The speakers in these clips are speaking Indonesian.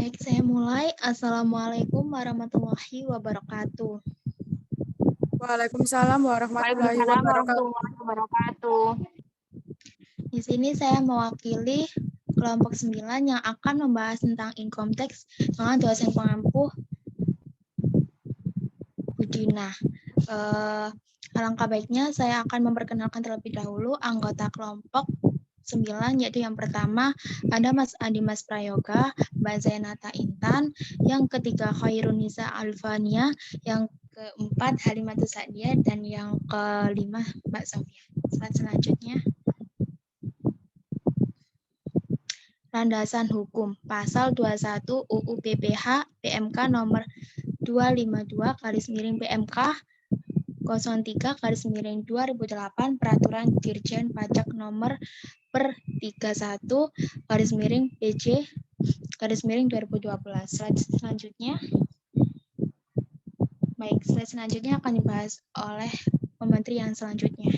Baik, saya mulai. Assalamualaikum warahmatullahi wabarakatuh. Waalaikumsalam warahmatullahi Waalaikumsalam wabarakatuh. warahmatullahi wabarakatuh. Di sini saya mewakili kelompok 9 yang akan membahas tentang income tax dengan dosen pengampu Budina. Alangkah baiknya saya akan memperkenalkan terlebih dahulu anggota kelompok 9, yaitu yang pertama ada Mas Adimas Prayoga, Mbak Zainata Intan, yang ketiga Khairunisa Alfania, yang keempat Halimatus Sa'diyah, dan yang kelima Mbak Sofia. Slide selanjutnya. Landasan hukum pasal 21 UU PPH PMK nomor 252 PMK 03/2008 Peraturan Dirjen Pajak nomor per 31 PJ 2012. Slide selanjutnya. Baik, slide selanjutnya akan dibahas oleh pemateri yang selanjutnya.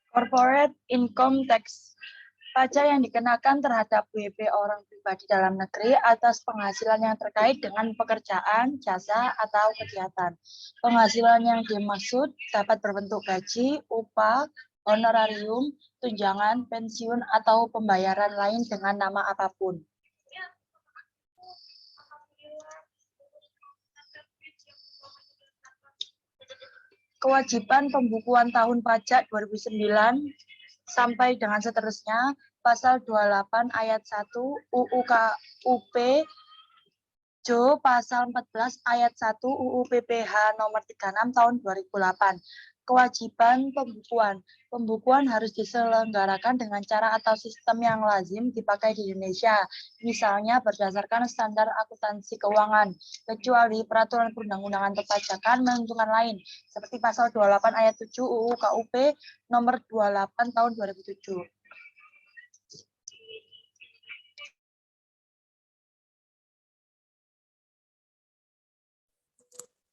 Corporate Income Tax, pajak yang dikenakan terhadap WP orang pribadi dalam negeri atas penghasilan yang terkait dengan pekerjaan, jasa, atau kegiatan. Penghasilan yang dimaksud dapat berbentuk gaji, upah, honorarium, tunjangan, pensiun, atau pembayaran lain dengan nama apapun. Kewajiban pembukuan tahun pajak 2009 sampai dengan seterusnya, pasal 28 ayat 1 UU KUP Jo pasal 14 ayat 1 UU PPH nomor 36 tahun 2008. Kewajiban pembukuan. Pembukuan harus diselenggarakan dengan cara atau sistem yang lazim dipakai di Indonesia, misalnya berdasarkan standar akuntansi keuangan, kecuali peraturan perundang-undangan perpajakan menentukan lain, seperti pasal 28 ayat 7 UU KUP nomor 28 tahun 2007.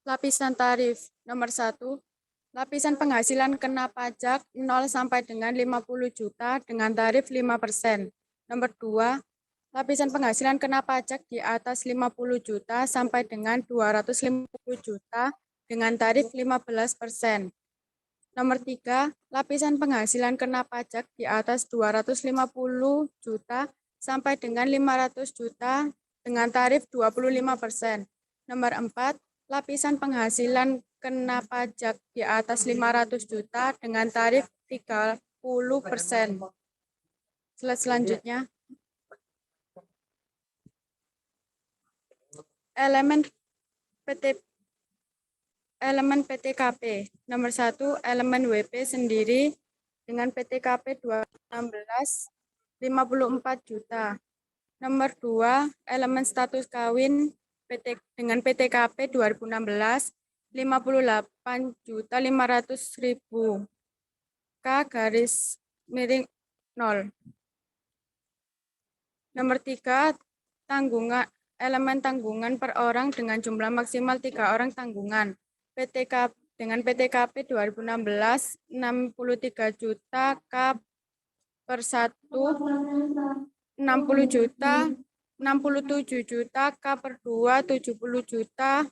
Lapisan tarif nomor 1. Lapisan penghasilan kena pajak 0 sampai dengan 50 juta dengan tarif 5%. Nomor 2. Lapisan penghasilan kena pajak di atas 50 juta sampai dengan 250 juta dengan tarif 15%. Nomor 3. Lapisan penghasilan kena pajak di atas 250 juta sampai dengan 500 juta dengan tarif 25%. Nomor 4. Lapisan penghasilan kena pajak di atas 500 juta dengan tarif 30%. Slide selanjutnya. Elemen PTKP. Nomor 1, elemen WP sendiri dengan PTKP 2016 54 juta. Nomor 2, elemen status kawin dengan PTKP 2016 58.500.000. K/0. Nomor 3, elemen tanggungan per orang dengan jumlah maksimal 3 orang tanggungan. PTKP dengan PTKP 2016 63 juta, K per 1 60 juta, 67 juta, K per 2 70 juta,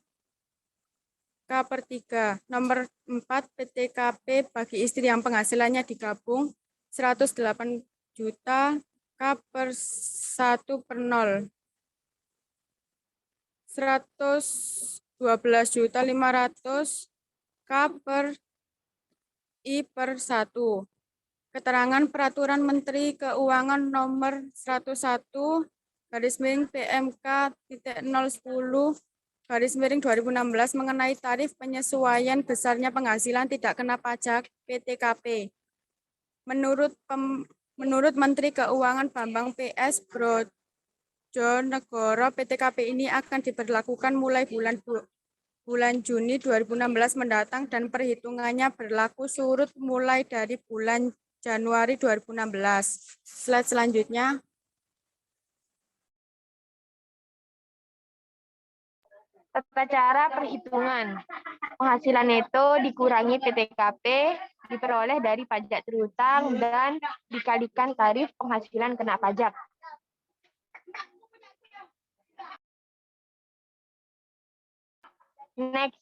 K per 3. Nomor 4, PTKP bagi istri yang penghasilannya digabung 108 juta, K per 1 per 0. 112.500.000 K per I per 1. Keterangan Peraturan Menteri Keuangan nomor 101 PMK-010/2016 mengenai tarif penyesuaian besarnya penghasilan tidak kena pajak PTKP. Menurut Menteri Keuangan Bambang PS Brojonegoro, PTKP ini akan diberlakukan mulai bulan Juni 2016 mendatang dan perhitungannya berlaku surut mulai dari bulan Januari 2016. Slide selanjutnya. Tata cara perhitungan penghasilan neto dikurangi PTKP diperoleh dari pajak terutang dan dikalikan tarif penghasilan kena pajak. Next.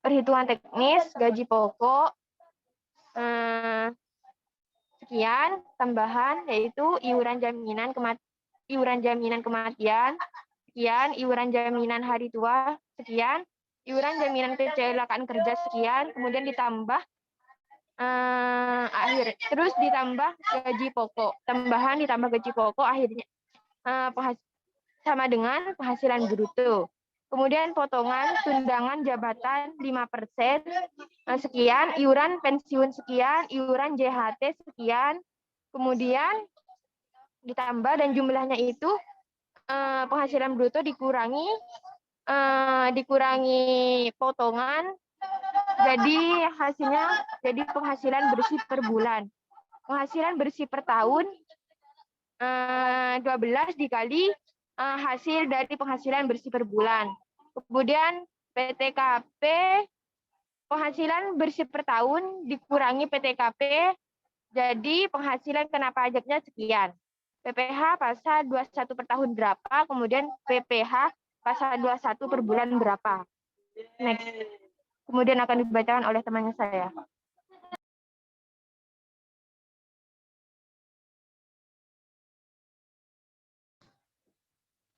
Perhitungan teknis gaji pokok sekian, tambahan yaitu iuran jaminan kematian sekian, iuran jaminan hari tua sekian, iuran jaminan kecelakaan kerja sekian, kemudian ditambah terus ditambah gaji pokok, tambahan ditambah gaji pokok, akhirnya sama dengan penghasilan bruto. Kemudian potongan tunjangan jabatan 5%, sekian, iuran pensiun sekian, iuran JHT sekian, kemudian ditambah dan jumlahnya itu penghasilan bruto dikurangi potongan, jadi hasilnya jadi penghasilan bersih per bulan. Penghasilan bersih per tahun 12 dikali hasil dari penghasilan bersih per bulan. Kemudian PTKP penghasilan bersih per tahun dikurangi PTKP, jadi penghasilan kena pajaknya sekian. PPh pasal 21 per tahun berapa, kemudian PPh pasal 21 per bulan berapa. Next. Kemudian akan dibacakan oleh temannya saya.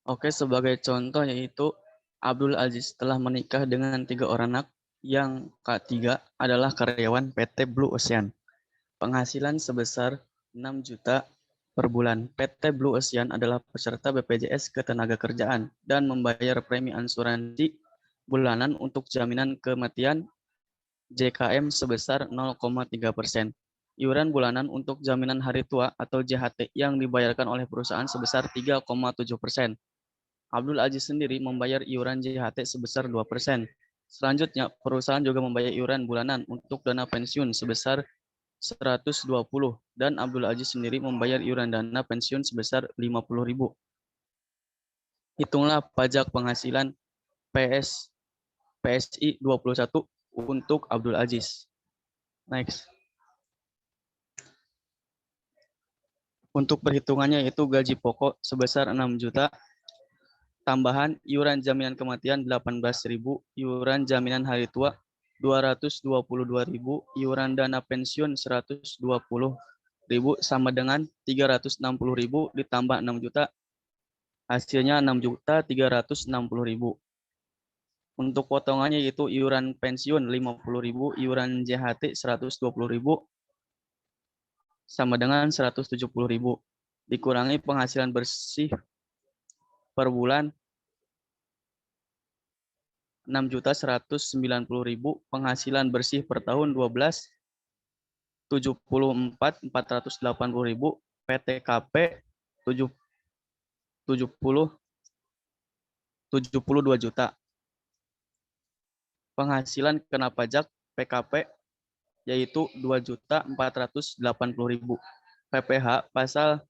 Oke, sebagai contoh yaitu Abdul Aziz telah menikah dengan 3 orang anak, yang ketiga adalah karyawan PT Blue Ocean. Penghasilan sebesar 6 juta per bulan. PT Blue Ocean adalah peserta BPJS Ketenagakerjaan dan membayar premi asuransi bulanan untuk jaminan kematian JKM sebesar 0,3%. Iuran bulanan untuk jaminan hari tua atau JHT yang dibayarkan oleh perusahaan sebesar 3,7%. Abdul Aziz sendiri membayar iuran JHT sebesar 2%. Selanjutnya, perusahaan juga membayar iuran bulanan untuk dana pensiun sebesar 120 dan Abdul Aziz sendiri membayar iuran dana pensiun sebesar 50.000. Hitunglah pajak penghasilan PSI 21 untuk Abdul Aziz. Next. Untuk perhitungannya yaitu gaji pokok sebesar 6 juta, tambahan iuran jaminan kematian 18.000, iuran jaminan hari tua 222.000, iuran dana pensiun 120.000 sama dengan 360.000 ditambah 6 juta, hasilnya 6.360.000. Untuk potongannya yaitu iuran pensiun 50.000, iuran JHT 120.000 sama dengan 170.000 dikurangi penghasilan bersih per bulan 6.190.000, penghasilan bersih per tahun 12 74.480.000, PTKP 72 juta. Penghasilan kena pajak PKP yaitu 2.480.000. PPh pasal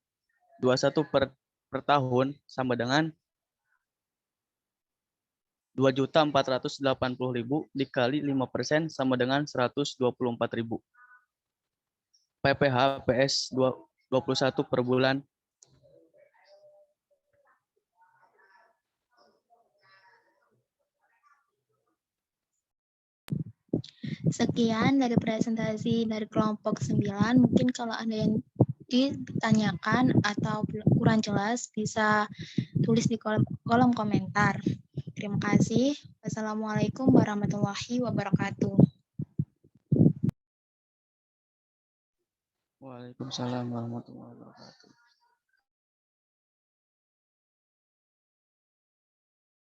21 per tahun sama dengan 2.480.000 dikali 5% sama dengan 124.000. PPh PS 21 per bulan. Sekian dari presentasi dari kelompok 9. Mungkin kalau ada yang ditanyakan atau kurang jelas bisa tulis di kolom komentar. Terima kasih. Wassalamualaikum warahmatullahi wabarakatuh. Waalaikumsalam warahmatullahi wabarakatuh.